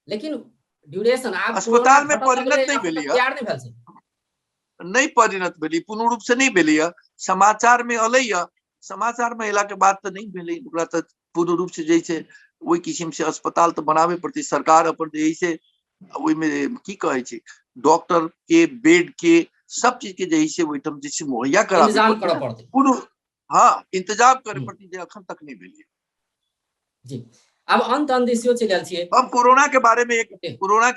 लेकिन ड्यूरेशन आब अस्पताल में परिणत नहीं भेलै, तैयार नहीं भेल छै, नहीं परिणत भेलै, पूर्ण रूप से नहीं भेलै। समाचार में अलै, समाचार में अयला के बाद तो नहीं भेलै, ओकरा तो पूर्ण रूप से जैसे वही किस्म से अस्पताल तो बनाबे पड़ते। सरकार अपन जैसे ओई में की कहे छै डॉक्टर के बेड के सब चीज के जैसे ओइठम जैसे मुहैया कराबे पड़ते, पूर्ण हाँ इंतजाम करे पड़ती, जे अखन तक नहीं भेलै। जी अब अंत दिशियो चल गेल छियै। अब कोरोना के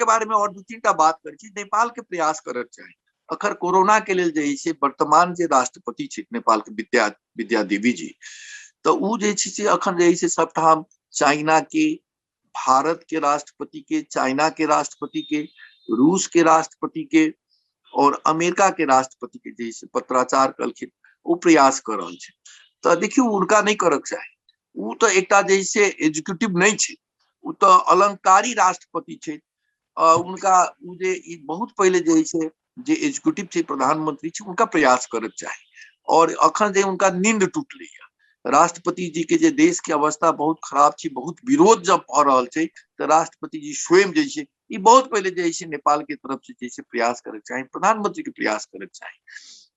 बारे में और 2-3 बात कर छी। नेपाल के प्रयास करक चाही। अखर कोरोना के लेल जे वर्तमान जे राष्ट्रपति छै नेपाल के विद्या देवी जी, तो उ जे छै अखन जे सबठाम चाइना के, भारत के राष्ट्रपति के, चाइना के राष्ट्रपति के, रूस के राष्ट्रपति के और अमेरिका के राष्ट्रपति के जे पत्राचार कलखिन, वो प्रयास कर रहल छै। तो देखियो उनका नहीं करक चाही, वो तो एकटा जैसे एग्जीक्यूटिव नहीं है, वो तो अलंकारी राष्ट्रपति है। उनका बहुत पहले जैसे जे एग्जीक्यूटिव है प्रधानमंत्री है, उनका प्रयास करक चाही। और अखन जे उनका नींद टूटले, राष्ट्रपति जी के जे देश के अवस्था बहुत खराब है, बहुत विरोध जब भ रहल है, तो राष्ट्रपति जी स्वयं जैसे ये बहुत पहले जैसे नेपाल के तरफ से जैसे प्रयास करक चाही, प्रधानमंत्री के प्रयास करक चाही।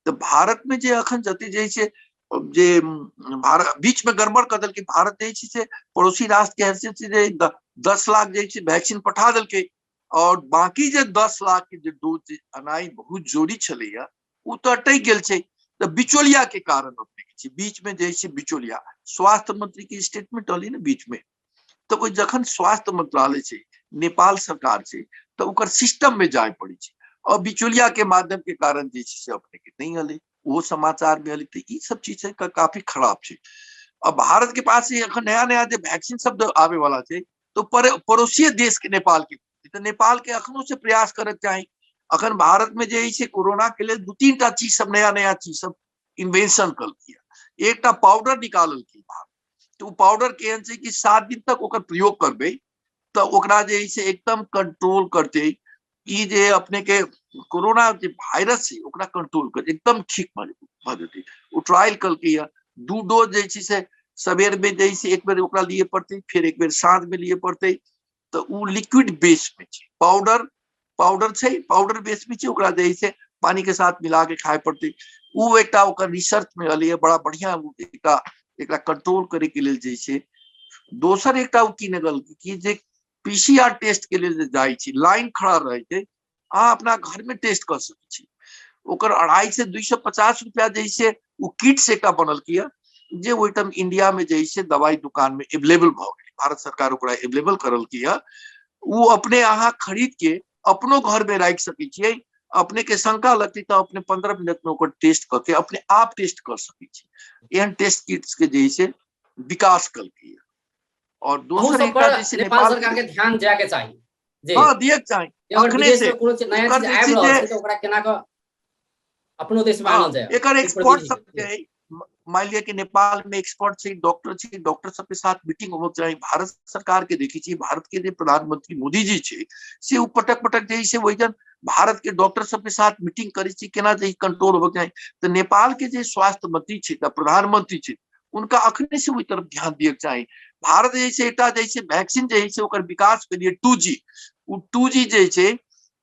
तो भारत में जे अखन जते जैसे जे भारत बीच में गड़बड़ कर दल के, भारत से पड़ोसी राष्ट्र के हैसियत से 10 लाख जैसे वैक्सीन पठा दल के, और बाकी जे 10 लाख के जे डोज अनाई बहुत जोरी छलैया वो तो अटक गेल छै। तो बिचौलिया के कारण अपने बीच में जैसे बिचौलिया, स्वास्थ्य मंत्री की स्टेटमेंट अली ना बीच में, तो कोई जखन स्वास्थ्य मंत्रालय से नेपाल सरकार से तो ओकर सिस्टम में जाए पड़ी छै, और बिचौलिया के माध्यम के कारण जैसे अपने के नहीं अले, वो समाचार में अली। तो ये सब चीज काफी खराब है। अब भारत के पास अखन नया जो वैक्सीन शब्द आवे वाला है, तो पड़ोसी देश के नेपाल के, तो नेपाल के अखनों से प्रयास करक चाही। अखन भारत में जे कोरोना के लिए 2-3 चीज सब नया चीज सब इन्वेंशन कल किया। एक पाउडर निकालल की भारत, तो पाउडर केहन छै कि 7 दिन तक ओकर प्रयोग करबे तो ओकरा जे एकदम कंट्रोल करते, ई जे अपने के कोरोना जे वायरस है ओकरा कंट्रोल कर एकदम ठीक भ जेतै। वो ट्रायल कल किया, 2 डोज जे से सवेर में जैसे एक बेर ओकरा लिए पड़ते, फिर एक बेर साँझ में लिए पड़ते। तो वो लिक्विड बेस में छै, पाउडर छै, पाउडर बेस में छै, ओकरा जैसे पानी के साथ मिला के खाए पड़ते। वो एक रिसर्च में अलिए बड़ा बढ़िया एक कंट्रोल करे के लिए जैसे। दोसर एक की नगल कि जे पीसीआर टेस्ट के लिए जाए छी, लाइन खड़ा रहे थे, अहाँ अपना घर में टेस्ट कर सकै छी। ओकर 250 से 250 रुपया जैसे वो किट से का बनल किया, जे ओइटम इंडिया में जैसे दवाई दुकान में अवेलेबल भ गेल, भारत सरकार ओकरा अवेलेबल करल किया। वो अपने अहाँ खरीद के अपनो घर में रख सकै छियै। अपने के शंका लगती तो अपने 15 मिनट में ओकर टेस्ट करके अपने आप टेस्ट कर सकै छी। एहन टेस्ट किट्स के जैसे विकास कल किया। और दूसर एक जैसे नेपाल सरकार के ध्यान जाए के चाहिए जी, हाँ दिए चाहिए। अगर विदेश में कोनो नया चीज आबि रहल छै तो ओकरा केना क अपनो देश में आनल जाए एकर एक्सपर्ट सब के मान लिया कि नेपाल में एक्सपर्ट से डॉक्टर सबके साथ मीटिंग हो चाहिए। भारत सरकार के देखी छी, भारत के जे प्रधानमंत्री मोदी जी छे से उ पटक पटक जे से वहीजन भारत के डॉक्टर सबके साथ मीटिंग करी छी केना जे कंट्रोल हो जाए। तो नेपाल के जे स्वास्थ्य मंत्री छे प्रधानमंत्री छे उनका अखने से वही तरफ ध्यान दिए चाहिए। भारत जैसे एटा जैसे वैक्सीन जैसे ओकर विकास के लिए 2G उ 2G जैसे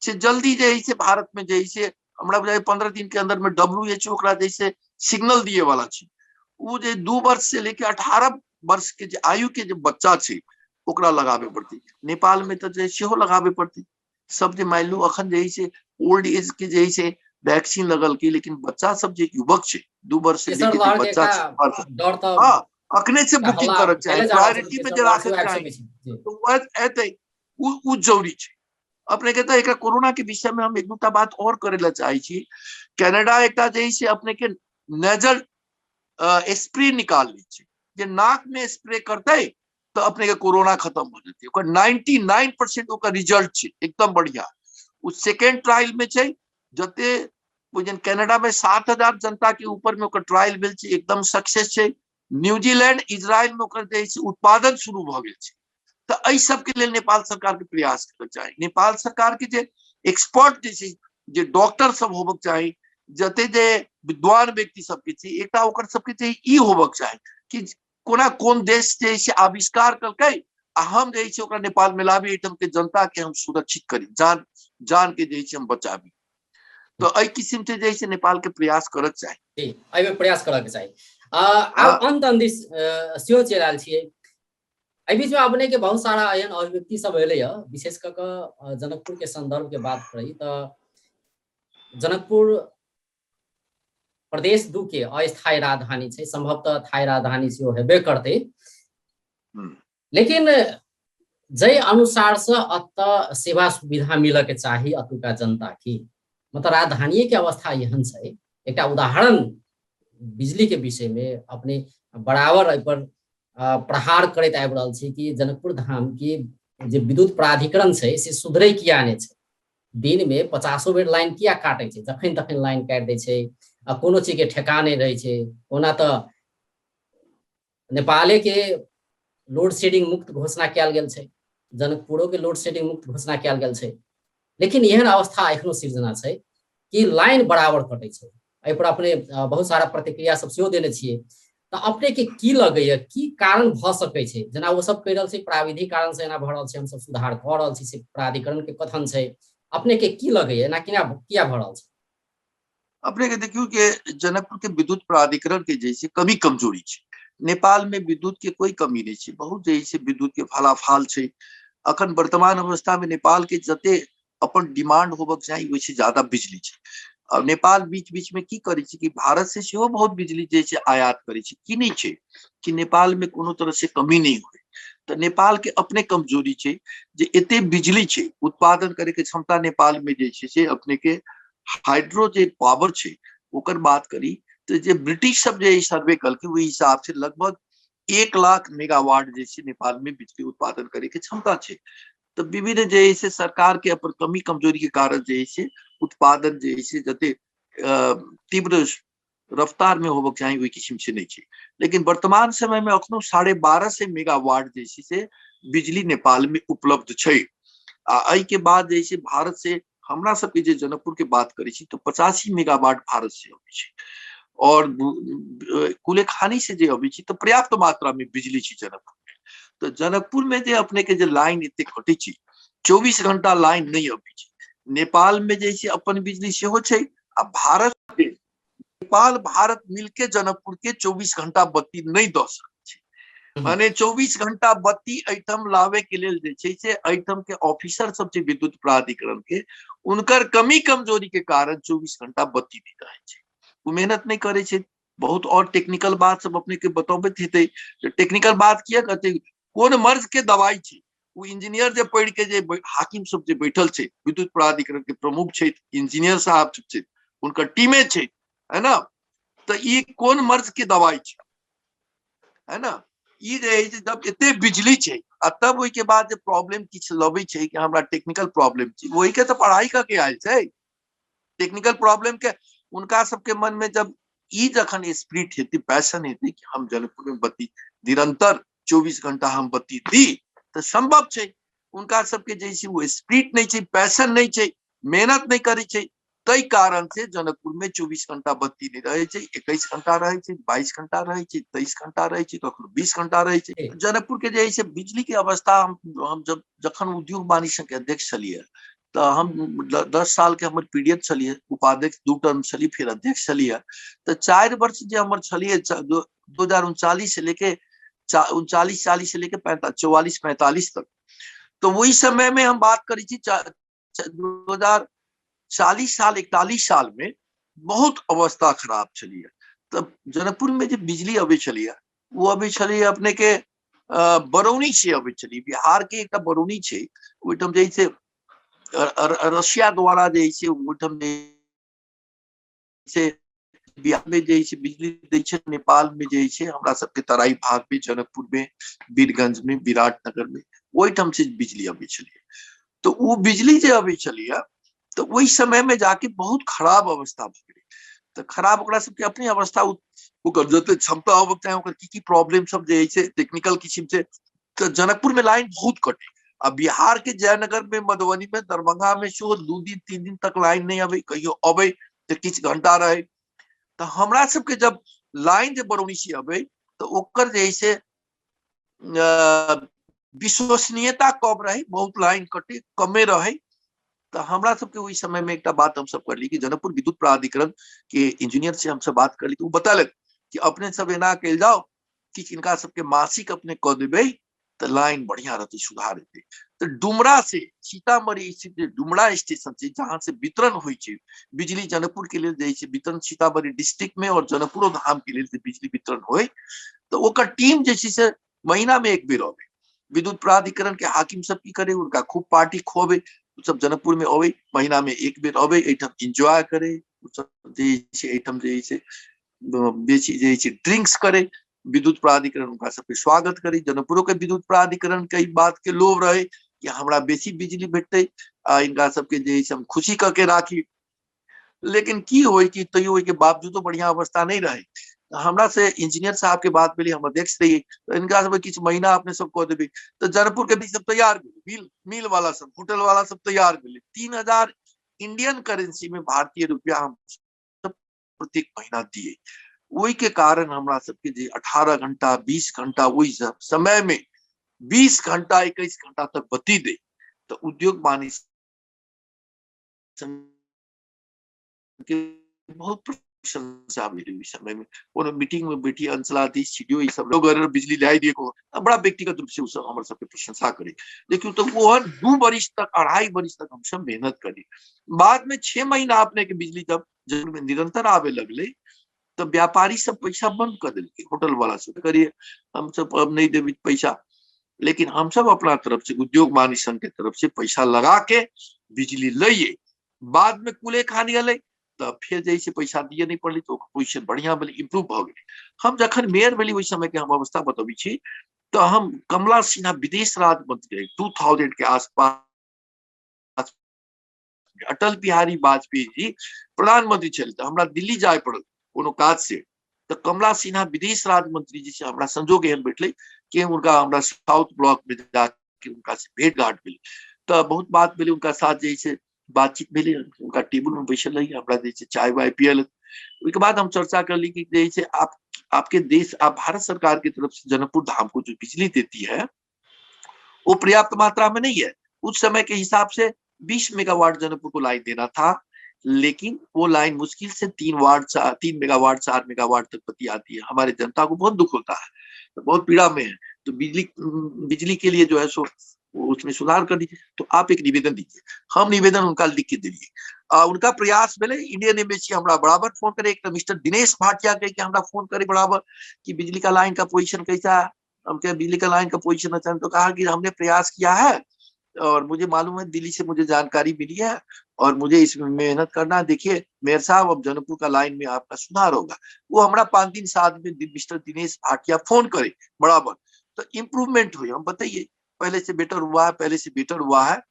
से जल्दी जैसे भारत में जैसे हमरा बुझाय 15 दिन के अंदर में WHO ओकरा जैसे सिग्नल दिए वाला छे। उ जे 2 वर्ष से लेके 18 वर्ष के जे आयु के जे बच्चा छे ओकरा लगाबे पड़ती। नेपाल में तो जे सेहो लगाबे पड़ती। सब जे मान लो अखन जैसे ओल्ड एज के जैसे वैक्सीन लगल की, लेकिन बच्चा सब जे युवक छे 2 वर्ष से तेसर लेके जे लहर के बच्चा का छे डर त हाँ अखने से का बुकिंग हल्ला करक चाहे, कैले जा रहल छै प्रायोरिटी में तेसर जे लहर राखक सेहो आबि चाहे सकै छै जी। तो वह एते उ जरूरी छे। अपने कहता है कोरोना के विषय में हम एक दूटा बात और करे ला चाहे छी। कनाडा एकटा जैसे अपने के नेजल स्प्रे निकाल ली छे, जे नाक में स्प्रे करते तो अपने के कोरोना खत्म हो जाती। 99% ओकर रिजल्ट छे एकदम बढ़िया। उस सेकेंड ट्रायल में छे जते जन कनाडा में 7,000 जनता के ऊपर में ओकर ट्रायल भेल छे एकदम सक्सेस छे। न्यूजीलैंड इजराइल में ओकर जैसे उत्पादन शुरू भ गेल छे। तो एहि सब के लिए नेपाल सरकार के प्रयास करना चाहिए। नेपाल सरकार के जे एक्सपर्ट जैसे जे डॉक्टर सब होबक चाहिए, जते जे विद्वान व्यक्ति सबके छै एकटा ओकर सबके छै ई होबक चाही कि कोना कोन देश जे छै आविष्कार करकै आ हम जे छै ओकरा नेपाल में लाबी, एठम के जनता के हम सुरक्षित करी, जान के जे छै हम बचाबी। तो एहि किस्म से जे छै नेपाल के प्रयास करक चाही। जी एहि में प्रयास करऽ के चाही। आब अंत दिस सेहो चलि आयल छियै। एहि बीच में अपने के बहुत सारा एहन अभिव्यक्ति सब एलै है, विशेष कऽ के जनकपुर के संदर्भ के बात करी तो जनकपुर प्रदेश 2 के अस्थायी राजधानी छै, संभवतः थायी राजधानी सेहो हेबे करते। लेकिन जै अनुसार से अत सेवा सुविधा मिल के चाही अतुका जनता की, मतलब राजधानी के अवस्था एहन छै। एक उदाहरण बिजली के विषय में अपने बराबर एहि पर प्रहार करैत आबि रहल छै कि जनकपुर धाम के जे विद्युत प्राधिकरण छै से सुधरै किया नहि छै। दिन में 50 बेर लाइन किया काटे छै, जखन तखन लाइन काटि दै छै, कोनो चीज के ठेकाने रहे छै। ओना तो नेपाले के लोड शेडिंग मुक्त घोषणा कयल गेल छै, जनकपुरो के लोड शेडिंग मुक्त घोषणा कयल गेल छै। लेकिन एहन अवस्था एखनो सिर्जना छै कि लाइन बराबर कटे छै। एहि पर अपने बहुत सारा प्रतिक्रिया सब सेहो देने छियै। तो अपने के की लगैया की कारण भ सकै छै? जेना वो सब कहि रहल छै प्राविधिक कारण से एना भ रहल छै, हम सब सुधार क रहल छी से प्राधिकरण के कथन छै। अपने के की लगैया एना किया भ रहल छै? अपने के देखियो कि जनकपुर के विद्युत प्राधिकरण के जैसे कमी कमजोरी छै। नेपाल में विद्युत के कोई कमी नहीं छै, बहुत जैसे विद्युत के फालाफाल छै। अखन वर्तमान अवस्था में नेपाल के जते अपन डिमांड होबक चाही वैसे ज्यादा बिजली छै। और नेपाल बीच बीच में की करे छै कि भारत से सेहो बहुत बिजली जैसे आयात करे छै, की नहीं छै कि नेपाल में कोनो तरह से कमी नहीं होय। तो नेपाल के अपने कमजोरी छै जे एते बिजली छै, उत्पादन करे के क्षमता नेपाल में जे छै से अपने के हाइड्रो जे पावर छै ओकर बात करी तो जे ब्रिटिश सब जे सर्वे कल के वही हिसाब से लगभग 1 लाख मेगावाट जैसे नेपाल में बिजली उत्पादन करे के क्षमता छै। तो विभिन्न जैसे सरकार के अपन कमी कमजोरी के कारण जैसे उत्पादन जैसे जते तीव्र रफ्तार में होबक चाही वही किस्म से नहीं छै। लेकिन वर्तमान समय में अखनो 12.5 मेगावाट जैसे से बिजली नेपाल में उपलब्ध छै। एहि के बाद जैसे भारत से हमरा सबके जे जनकपुर के बात करी छी तो 85 मेगावाट भारत से अबै छै और कुलेखानी से जे अबै छै तो पर्याप्त मात्रा में बिजली छै जनकपुर में। तो जनकपुर में जे अपने के जे लाइन एते कटे छै 24 घंटा लाइन नहीं अबै छै। नेपाल में जैसे अपन बिजली सेहो छै आ भारत के नेपाल भारत मिलके जनकपुर के 24 घंटा बत्ती नहीं द सकै छै। माने 24 घंटा बत्ती एठम लावे के लेल जे छै से एठम के ऑफिसर सब छै विद्युत प्राधिकरण के, उनकर कमी कमजोरी के कारण 24 घंटा बत्ती नहीं रहे छै। वो मेहनत नहीं करे छै। बहुत और टेक्निकल बात सब अपने के बतौबत हेतै। टेक्निकल बात किया कहते कोन मर्ज के दवाई छै, वो इंजीनियर जे पढ़ के जे हाकिम सब जे बैठल छै विद्युत प्राधिकरण के प्रमुख छै इंजीनियर साहब सब छै, उनकर टीमे छै, है ना। तो ये कोन मर्ज के दवाई छै, है ना। ई जे जब एते बिजली छै आ तब ओहि के बाद जे प्रॉब्लम किछ लबै छै कि हमरा टेक्निकल प्रॉब्लम छै, वही के तो पढ़ाई करके आयल छै। टेक्निकल प्रॉब्लम के उनका सबके मन में जब ई जखन स्पिरिट हेती, पैशन हेती कि हम जनकपुर में बत्ती निरंतर 24 घंटा हम बत्ती दी तो संभव है। उनका सबके जैसे वो स्पिरिट नहीं चाहिए, पैशन नहीं चाहिए, मेहनत नहीं करे चाहिए, तई कारण से जनकपुर में 24 घंटा बत्ती नहीं रहे छै, 21 घंटा रहे छै, 22 घंटा रहे छै, 23 घंटा रहे छै, कखनो 20 घंटा रहे छै। जनकपुर के जैसे बिजली के अवस्था हम जब जखन उद्योग वाणिज्य संघ के अध्यक्ष छलिए तो हम 10 साल के हमर पीरियड छलिए, उपाध्यक्ष 2 टर्म छली, फिर अध्यक्ष छलिए। तो 4 वर्ष जे हमर छलिए 2039 से लेके 39 40 से लेके 44 45 तक, तो वही समय में हम बात करी थी 2040 साल 41 साल में बहुत अवस्था खराब चली है। तब जनकपुर में जो बिजली अभी चली है वो अभी चली अपने के बरौनी से अभी चली, बिहार के एक बरौनी छे, ओइठम जैसे रशिया द्वारा जैसे ओइठम जैसे बिहार में जैसे बिजली दै छै, नेपाल में जैसे हमरा सबके तराई भाग में, जनकपुर में, वीरगंज में, विराटनगर में ओइठम से बिजली अभी चली। तो वो बिजली जो अभी चली है तो वही समय में जाके बहुत खराब अवस्था भ गेलै। तो खराब ओकरा सबके अपनी अवस्था ओकर जते क्षमता होबक चाहे ओकर की प्रॉब्लम सब जे छै टेक्निकल किस्म से, तो जनकपुर में लाइन बहुत कटे। अब बिहार के जयनगर में, मधुबनी में, दरभंगा में शो 2 दिन 3 दिन तक लाइन नहीं अबे, कहियो अबे तो किछ घंटा रहे। तो हमरा सबके जब लाइन जे बरौनी से अबे तो ओकर जैसे विश्वसनीयता कम रहे, बहुत लाइन कटे, कमे रहे। तो हमरा सबके वही समय में एक बात हम सब कर ली कि जनकपुर विद्युत प्राधिकरण के इंजीनियर से हम सब बात कर ली, तो वो बतलक कि अपने सब एना कल जाओ कि इनका सबके मासिक अपने क देबे तो लाइन बढ़िया रहती, सुधार हेतै। तो डुमरा से सीतामढ़ी स्थित डुमरा स्टेशन से जहां से वितरण हुई छै बिजली जनकपुर के लिए, जैसे वितरण सीतामढ़ी डिस्ट्रिक्ट में और जनकपुर धाम के लिए बिजली वितरण हुए, तो ओकर टीम जैसे से महीना में एक बेर अबे, विद्युत प्राधिकरण के हाकिम सब की करे, उनका खूब पार्टी खोबे, सब जनकपुर में अबे, महीना में एक बेर अबे, एठम एंजॉय करे, सब जैसे एठम जैसे बेची जैसे ड्रिंक्स करे, विद्युत प्राधिकरण उनका सबके स्वागत करे। जनकपुर के विद्युत प्राधिकरण के बात के लोभ रहे कि हमरा बेसी बिजली भेटते, इनका सबके जैसे हम खुशी करके राखी। लेकिन की होई कि तैयो के बावजूदो बढ़िया अवस्था नहीं रहे। हमरा से इंजीनियर साहब के बात मिली, हम अध्यक्ष रही, तो इनका सब किछ महीना अपने सब कह देबे। तो जनकपुर के भी सब तैयार मिल मिल वाला सब, होटल वाला सब तैयार मिले, 3000 इंडियन करेंसी में, भारतीय रुपया हम सब प्रत्येक महीना दिए। वही के कारण हमरा सबके जे 18 घंटा 20 घंटा वही समय में 20 घंटा 21 घंटा तक बत्ती दे, तो उद्योग वाणिज्य बहुत प्रशंसा मिली उस समय में। कोनो मीटिंग में बैठी अंचलाधीश सीडीओ ये सब लोग बिजली लाई दिए को बड़ा व्यक्तिगत रूप से उस हमारे सबके प्रशंसा करे। लेकिन तो वो 2 वर्ष तक 2.5 वर्ष तक हम सब मेहनत करी। बाद में 6 महीना अपने के बिजली जब में निरंतर आवे लगले तो व्यापारी सब पैसा बंद कर दिल, होटल वाला सब करिए हम सब अब नहीं देवी पैसा। लेकिन हम सब अपना तरफ से उद्योग वाणिज्य संघ के तरफ से पैसा लगा के बिजली लइए। बाद में कुले खानी गले तो फिर जैसे पैसा दिए नहीं पड़ली तो पोजिशन बढ़िया भेल, इम्प्रूव भ गई। हम जखन मेयर भेली वही समय के हम अवस्था बतबी छी, तो हम कमला सिन्हा विदेश राज्य मंत्री 2000 के आसपास, अटल बिहारी वाजपेयी जी प्रधानमंत्री चल, तो हमरा दिल्ली जाए पड़ल कोनो काज से। तो कमला सिन्हा विदेश राज्य मंत्री जी से हमरा संजोग एहन बैठले कि उनका हमरा साउथ ब्लॉक में जाके उनका से भेंट घाट मिली। तो बहुत बात मिली उनका साथ, जैसे बातचीत मिली, उनका टेबल में बैठल रही, हमरा जैसे चाय वाय पियल। उसके बाद हम चर्चा कर ली कि जैसे आपके देश, आप भारत सरकार की तरफ से जनकपुर धाम को जो बिजली देती है वो पर्याप्त मात्रा में नहीं है। उस समय के हिसाब से 20 मेगावाट जनकपुर को लाइन देना था, लेकिन वो लाइन मुश्किल से 3 मेगावाट 4 मेगावाट तक बत्ती आती है। हमारे जनता को बहुत दुख होता है, तो बहुत पीड़ा में है। तो बिजली के लिए जो है सो उसमें सुधार कर दीजिए। तो आप एक निवेदन दीजिए। हम निवेदन उनका लिख के दिए। उनका प्रयास मिले, इंडियन एम्बेसी हमरा बराबर फोन करे, एक मिस्टर दिनेश भाटिया कह के हमरा फोन करे बराबर कि बिजली का लाइन का पोजीशन कैसा है। हम क्या बिजली का लाइन का पोजीशन अच्छा, तो कहा कि हमने प्रयास किया है और मुझे मालूम है, दिल्ली से मुझे जानकारी मिली है और मुझे इसमें मेहनत करना। देखिए मेयर साहब, अब जनकपुर का लाइन में आपका सुधार होगा। वो हमारा 5 दिन 7 दिन मिस्टर दिनेश भाटिया फोन करे बराबर, तो इम्प्रूवमेंट हुई। हम बताइए पहले से बेटर हुआ है, पहले से बेटर हुआ है।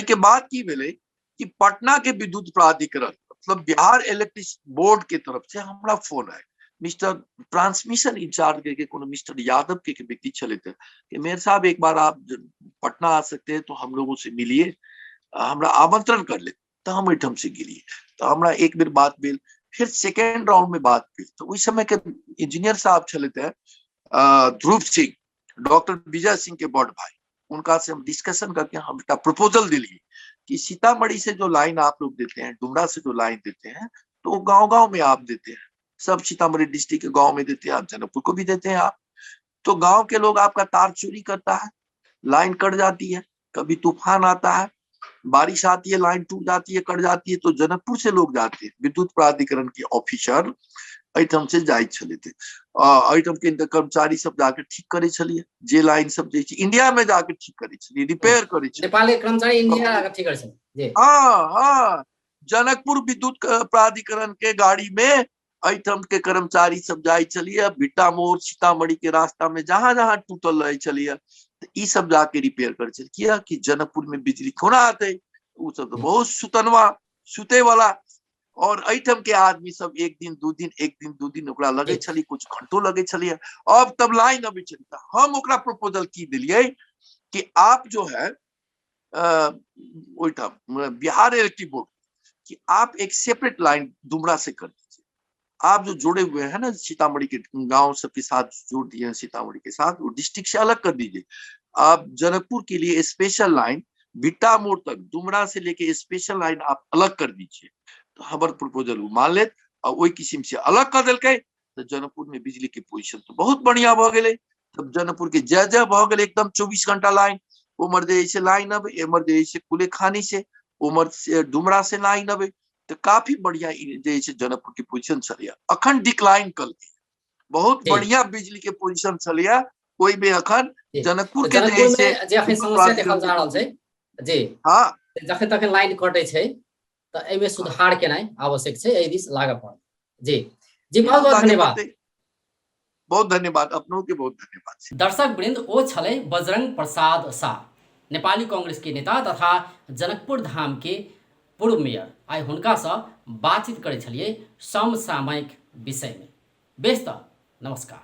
के बाद की भेले कि पटना के विद्युत प्राधिकरण मतलब बिहार इलेक्ट्रिसिटी बोर्ड के तरफ से हमरा फोन आए, मिस्टर ट्रांसमिशन इंचार्ज के कोनो मिस्टर यादव के व्यक्ति चले थे कि मेयर साहब एक बार आप पटना आ सकते हैं तो हम लोगों से मिलिए, हमरा आमंत्रण कर ले। तो हम एठम से गेलिए, तो हमरा एक बेर बात भेल, फिर सेकेंड राउंड में बात भेल। तो उस समय के इंजीनियर साहब चले थे ध्रुव सिंह, डॉक्टर विजय सिंह के बड़ भाई, उनका से हम डिस्कशन करके हम एक प्रपोजल दिलिए कि सीतामढ़ी से जो लाइन आप लोग देते हैं, डुमरा से जो लाइन देते हैं, तो गांव-गांव में आप देते हैं, सब सीतामढ़ी डिस्ट्रिक्ट के गांव में देते हैं, आप जनकपुर को भी देते हैं आप, तो गांव के लोग आपका तार चोरी करता है, लाइन कट जाती है, कभी तूफान आता है, बारिश आती है, लाइन टूट जाती है, कट जाती है, तो जनकपुर से लोग जाते हैं, विद्युत प्राधिकरण के ऑफिसर एठम से जाय छले थे, एठम के कर्मचारी सब जाके ठीक करे छलिए, जे लाइन सब जे इंडिया में जाके ठीक करे छलिए, रिपेयर करे छलिए, नेपाल के कर्मचारी इंडिया जाके ठीक करे छले जी। हाँ, जनकपुर विद्युत प्राधिकरण के गाड़ी में एठम के कर्मचारी सब जाय छलिए, भिट्टा मोड़ सीतामढ़ी के रास्ता में जहां जहां टूटल रहे छलिए, तो ई सब जाके रिपेयर करे छलिए। किया कि जनकपुर में बिजली थोड़ा आते, उ सब तो बहुत सुतनवा सुते वाला, और एठम के आदमी सब एक दिन दू दिन ओकरा लगे छली, कुछ घंटों लगे छलिए। अब तब लाइन अभी चलता, हम ओकरा प्रपोजल की दिलिए कि आप जो है बिहार इलेक्ट्रिक बोर्ड कि आप एक सेपरेट लाइन डुमरा से कर दीजिए, आप जो जुड़े हुए हैं ना सीतामढ़ी के गांव सबके साथ जोड़ दिए हैं सीतामढ़ी के साथ, वो डिस्ट्रिक्ट से अलग कर दीजिए, आप जनकपुर के लिए स्पेशल लाइन भिट्टा मोड़ तक डुमरा से लेके स्पेशल लाइन आप अलग कर दीजिए। तो हमारे प्रपोजल वो मान लेत और वही किस्म से अलग कर दिल, तो जनकपुर में बिजली के पोजिशन तो बहुत बढ़िया भ गए। तब जनकपुर के जय जय भ गए, एकदम 24 घंटा लाइन, उमर जैसे लाइन अब एमर जैसे कुले खानी से, उमर से डुमरा से लाइन अब, तो काफी बढ़िया जैसे जनकपुर की पोजिशन चलिए। अखन डिक्लाइन कल बहुत बढ़िया बिजली के पोजिशन चलिए, कोई भी अखन जनकपुर के जनकपुर में जे अखन समस्या देखल जा रहल छै जी, हाँ जखन तखन लाइन कटे छै, तो एमे सुधार केनाइ आवश्यक छै, एहि दिस लागऽ पड़त जी। जी बहुत बहुत धन्यवाद, बहुत धन्यवाद, अपनों के बहुत धन्यवाद। दर्शक वृंद, ओ छलै बजरंग प्रसाद शाह, नेपाली कांग्रेस के नेता तथा जनकपुर धाम के पूर्व मेयर। आइ हुनका सँ बातचीत करै छलियै समसामयिक विषय में। बेस त नमस्कार।